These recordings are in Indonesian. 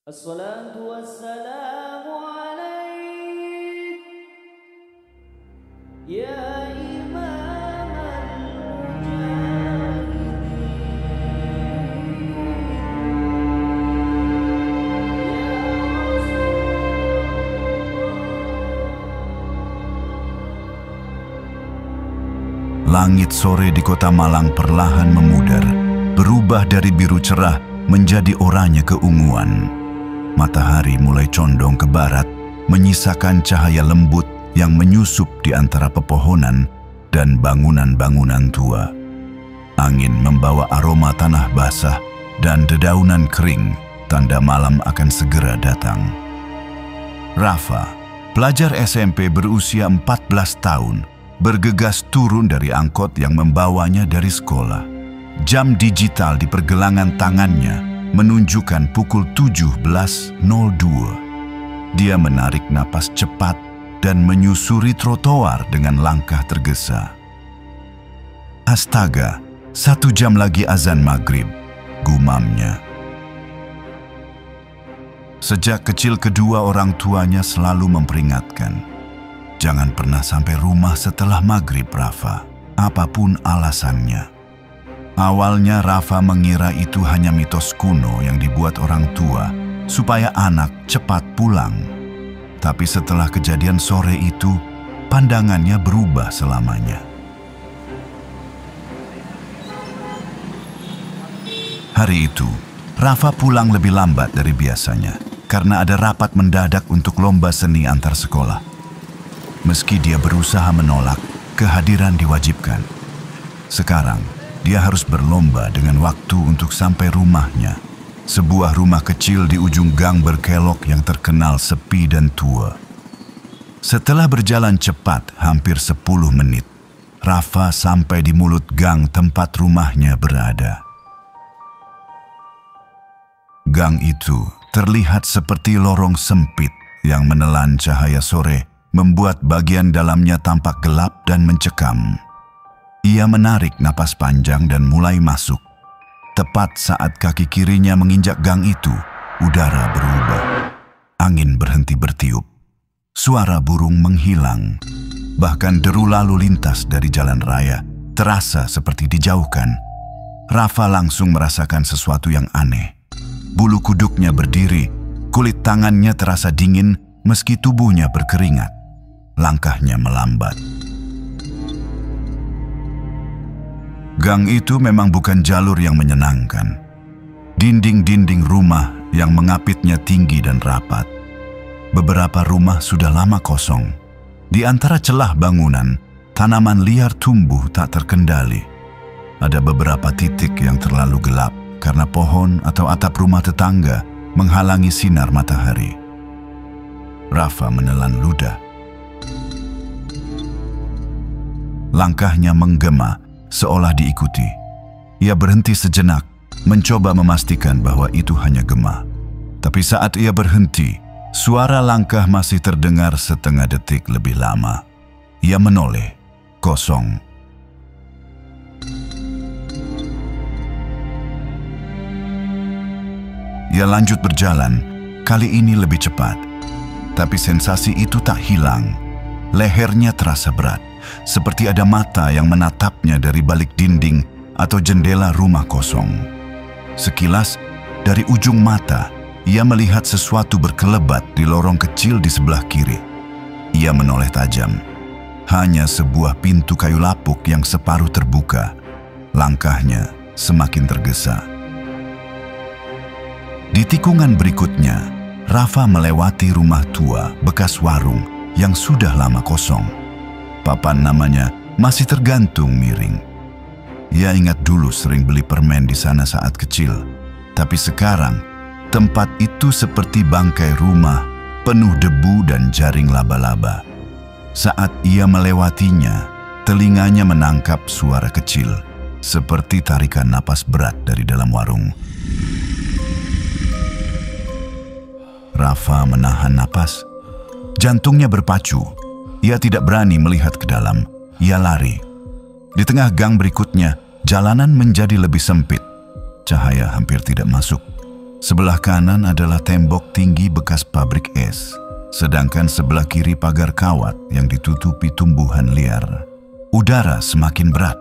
Assalatu wassalamu alaik ya imam Langit sore di kota Malang perlahan memudar, berubah dari biru cerah menjadi oranye keunguan. Matahari mulai condong ke barat, menyisakan cahaya lembut yang menyusup di antara pepohonan dan bangunan-bangunan tua. Angin membawa aroma tanah basah dan dedaunan kering, tanda malam akan segera datang. Rafa, pelajar SMP berusia 14 tahun, bergegas turun dari angkot yang membawanya dari sekolah. Jam digital di pergelangan tangannya menunjukkan pukul 17.02. Dia menarik napas cepat dan menyusuri trotoar dengan langkah tergesa. Astaga, 1 jam lagi azan maghrib, gumamnya. Sejak kecil kedua orang tuanya selalu memperingatkan, jangan pernah sampai rumah setelah maghrib, Rafa, apapun alasannya. Awalnya Rafa mengira itu hanya mitos kuno yang dibuat orang tua supaya anak cepat pulang. Tapi setelah kejadian sore itu, pandangannya berubah selamanya. Hari itu, Rafa pulang lebih lambat dari biasanya karena ada rapat mendadak untuk lomba seni antar sekolah. Meski dia berusaha menolak, kehadiran diwajibkan. Sekarang, dia harus berlomba dengan waktu untuk sampai rumahnya. Sebuah rumah kecil di ujung gang berkelok yang terkenal sepi dan tua. Setelah berjalan cepat hampir 10 menit, Rafa sampai di mulut gang tempat rumahnya berada. Gang itu terlihat seperti lorong sempit yang menelan cahaya sore, membuat bagian dalamnya tampak gelap dan mencekam. Ia menarik napas panjang dan mulai masuk. Tepat saat kaki kirinya menginjak gang itu, udara berubah. Angin berhenti bertiup. Suara burung menghilang. Bahkan deru lalu lintas dari jalan raya terasa seperti dijauhkan. Rafa langsung merasakan sesuatu yang aneh. Bulu kuduknya berdiri, kulit tangannya terasa dingin meski tubuhnya berkeringat. Langkahnya melambat. Gang itu memang bukan jalur yang menyenangkan. Dinding-dinding rumah yang mengapitnya tinggi dan rapat. Beberapa rumah sudah lama kosong. Di antara celah bangunan, tanaman liar tumbuh tak terkendali. Ada beberapa titik yang terlalu gelap karena pohon atau atap rumah tetangga menghalangi sinar matahari. Rafa menelan ludah. Langkahnya menggema, seolah diikuti. Ia berhenti sejenak, mencoba memastikan bahwa itu hanya gema. Tapi saat ia berhenti, suara langkah masih terdengar setengah detik lebih lama. Ia menoleh, kosong. Ia lanjut berjalan, kali ini lebih cepat. Tapi sensasi itu tak hilang. Lehernya terasa berat, seperti ada mata yang menatapnya dari balik dinding atau jendela rumah kosong. Sekilas, dari ujung mata, ia melihat sesuatu berkelebat di lorong kecil di sebelah kiri. Ia menoleh tajam. Hanya sebuah pintu kayu lapuk yang separuh terbuka. Langkahnya semakin tergesa. Di tikungan berikutnya, Rafa melewati rumah tua bekas warung yang sudah lama kosong. Papan namanya masih tergantung miring. Ia ingat dulu sering beli permen di sana saat kecil. Tapi sekarang, tempat itu seperti bangkai rumah, penuh debu dan jaring laba-laba. Saat ia melewatinya, telinganya menangkap suara kecil, seperti tarikan napas berat dari dalam warung. Rafa menahan napas. Jantungnya berpacu. Ia tidak berani melihat ke dalam. Ia lari. Di tengah gang berikutnya, jalanan menjadi lebih sempit. Cahaya hampir tidak masuk. Sebelah kanan adalah tembok tinggi bekas pabrik es, sedangkan sebelah kiri pagar kawat yang ditutupi tumbuhan liar. Udara semakin berat.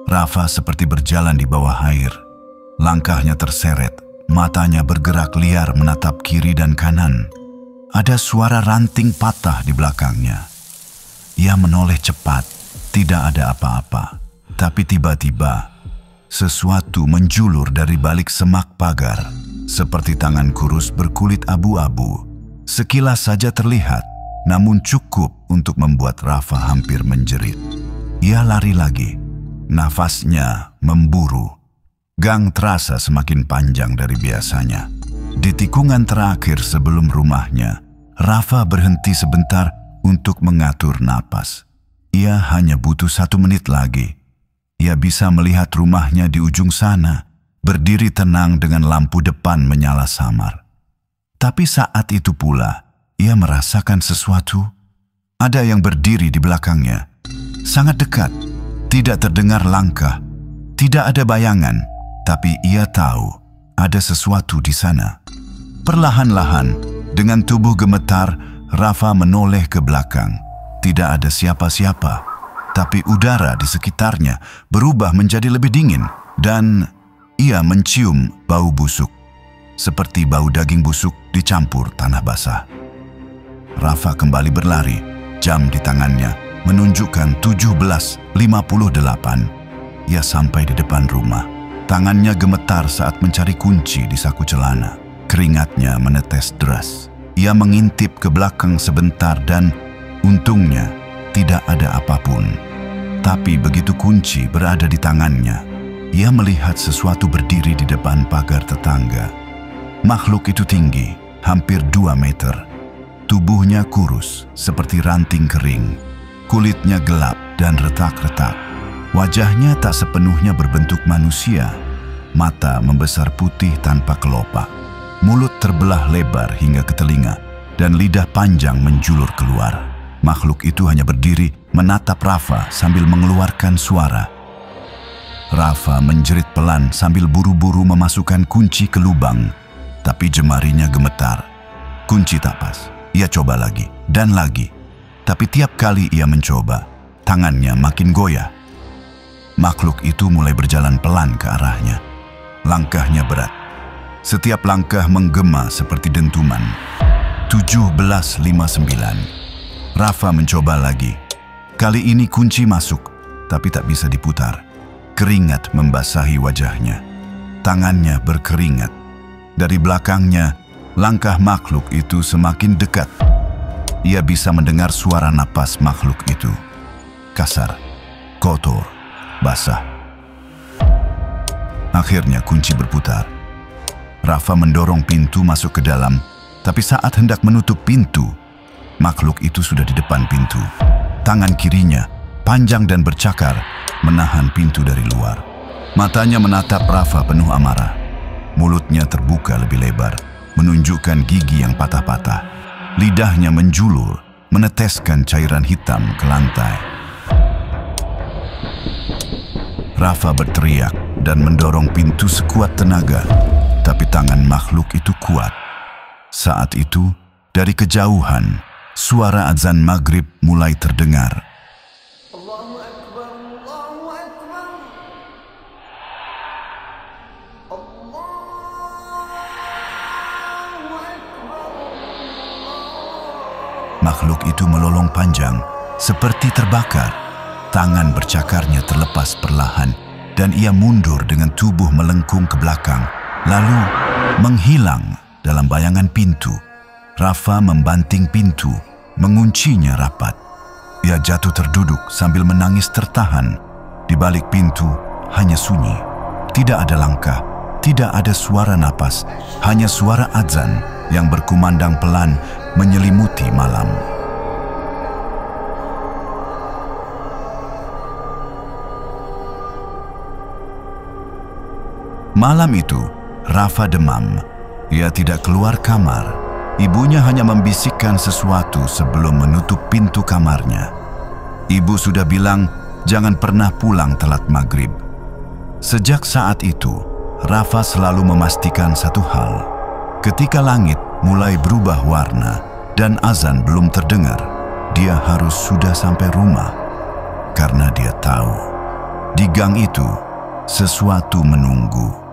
Rafa seperti berjalan di bawah air. Langkahnya terseret, matanya bergerak liar menatap kiri dan kanan. Ada suara ranting patah di belakangnya. Ia menoleh cepat, tidak ada apa-apa. Tapi tiba-tiba, sesuatu menjulur dari balik semak pagar, seperti tangan kurus berkulit abu-abu. Sekilas saja terlihat, namun cukup untuk membuat Rafa hampir menjerit. Ia lari lagi, nafasnya memburu. Gang terasa semakin panjang dari biasanya. Di tikungan terakhir sebelum rumahnya, Rafa berhenti sebentar untuk mengatur napas. Ia hanya butuh 1 menit lagi. Ia bisa melihat rumahnya di ujung sana, berdiri tenang dengan lampu depan menyala samar. Tapi saat itu pula, ia merasakan sesuatu. Ada yang berdiri di belakangnya. Sangat dekat, tidak terdengar langkah, tidak ada bayangan, tapi ia tahu ada sesuatu di sana. Perlahan-lahan, dengan tubuh gemetar, Rafa menoleh ke belakang. Tidak ada siapa-siapa, tapi udara di sekitarnya berubah menjadi lebih dingin dan ia mencium bau busuk, seperti bau daging busuk dicampur tanah basah. Rafa kembali berlari, jam di tangannya menunjukkan 17.58. Ia sampai di depan rumah. Tangannya gemetar saat mencari kunci di saku celana. Keringatnya menetes deras. Ia mengintip ke belakang sebentar dan untungnya tidak ada apapun. Tapi begitu kunci berada di tangannya, ia melihat sesuatu berdiri di depan pagar tetangga. Makhluk itu tinggi, hampir 2 meter. Tubuhnya kurus seperti ranting kering. Kulitnya gelap dan retak-retak. Wajahnya tak sepenuhnya berbentuk manusia. Mata membesar putih tanpa kelopak. Mulut terbelah lebar hingga ke telinga dan lidah panjang menjulur keluar. Makhluk itu hanya berdiri menatap Rafa sambil mengeluarkan suara. Rafa menjerit pelan sambil buru-buru memasukkan kunci ke lubang, tapi jemarinya gemetar. Kunci tak pas. Ia coba lagi dan lagi. Tapi tiap kali ia mencoba, tangannya makin goyah. Makhluk itu mulai berjalan pelan ke arahnya. Langkahnya berat. Setiap langkah menggema seperti dentuman. 17.59. Rafa mencoba lagi. Kali ini kunci masuk, tapi tak bisa diputar. Keringat membasahi wajahnya. Tangannya berkeringat. Dari belakangnya, langkah makhluk itu semakin dekat. Ia bisa mendengar suara napas makhluk itu. Kasar, kotor, basah. Akhirnya kunci berputar. Rafa mendorong pintu masuk ke dalam, tapi saat hendak menutup pintu, makhluk itu sudah di depan pintu. Tangan kirinya, panjang dan bercakar, menahan pintu dari luar. Matanya menatap Rafa penuh amarah. Mulutnya terbuka lebih lebar, menunjukkan gigi yang patah-patah. Lidahnya menjulur, meneteskan cairan hitam ke lantai. Rafa berteriak dan mendorong pintu sekuat tenaga, tapi tangan makhluk itu kuat. Saat itu, dari kejauhan, suara azan maghrib mulai terdengar. Allahu Akbar, Allahu Akbar. Allahu Akbar. Makhluk itu melolong panjang, seperti terbakar. Tangan bercakarnya terlepas perlahan, dan ia mundur dengan tubuh melengkung ke belakang, lalu menghilang dalam bayangan pintu. Rafa membanting pintu, menguncinya rapat. Ia jatuh terduduk sambil menangis tertahan. Di balik pintu hanya sunyi. Tidak ada langkah, tidak ada suara napas, hanya suara azan yang berkumandang pelan menyelimuti malam. Malam itu, Rafa demam. Ia tidak keluar kamar. Ibunya hanya membisikkan sesuatu sebelum menutup pintu kamarnya. Ibu sudah bilang, jangan pernah pulang telat maghrib. Sejak saat itu, Rafa selalu memastikan satu hal. Ketika langit mulai berubah warna dan azan belum terdengar, dia harus sudah sampai rumah. Karena dia tahu, di gang itu sesuatu menunggu.